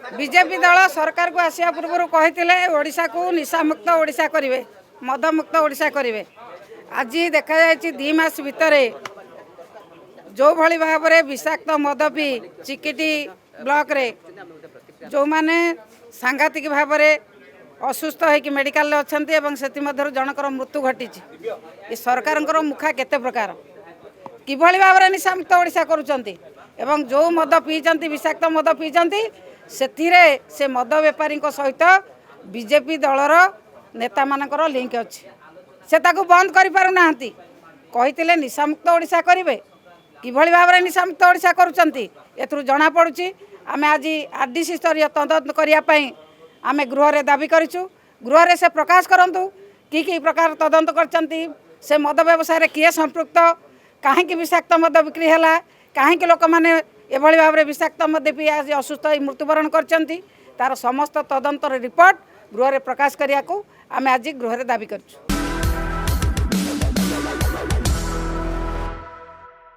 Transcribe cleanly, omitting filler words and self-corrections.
BJP दल सरकार को आसिया पूर्व कहते ओडिशा को निशामुक्त ओडिशा करेंगे मदमुक्त ओडिशा करेंगे। आज देखा जाए 2 मास भितर जो भली भाव में विषाक्त मद पी चिकिटी ब्लॉक रे जो माने सांघातिक भाव में असुस्थ होकर मेडिकल अच्छा से जनकर मृत्यु घटी सरकार मुखा केते प्रकार किभली भाव में निशामुक्त ओडिशा करुँच जो मद पीचंती विषाक्त मद पीचंती से मद बेपारी सहित बीजेपी दलर नेता मानकर लिंक अच्छी से बंद कर पारना कहते निशामुक्त ओडिशा करेंगे किभली भाव में निशामुक्त ओडिशा करुँच एथुरु जना पड़ुची आमे आज आरडीसी स्तरीय तदंत करने आम गृह दाबी करूँ गृह से प्रकाश करूँ कि प्रकार तदंत करचंती से मद व्यवसाय किए संपृक्त कहीं विषाक्त मद बिक्री है कहीं लोक मैंने एभली भाव में विषाक्त मद पी आज असुस्थ मृत्युवरण करचंती तार समस्त तदंतर रिपोर्ट गृह प्रकाश करने को आम आज गृह दाबी करूँ।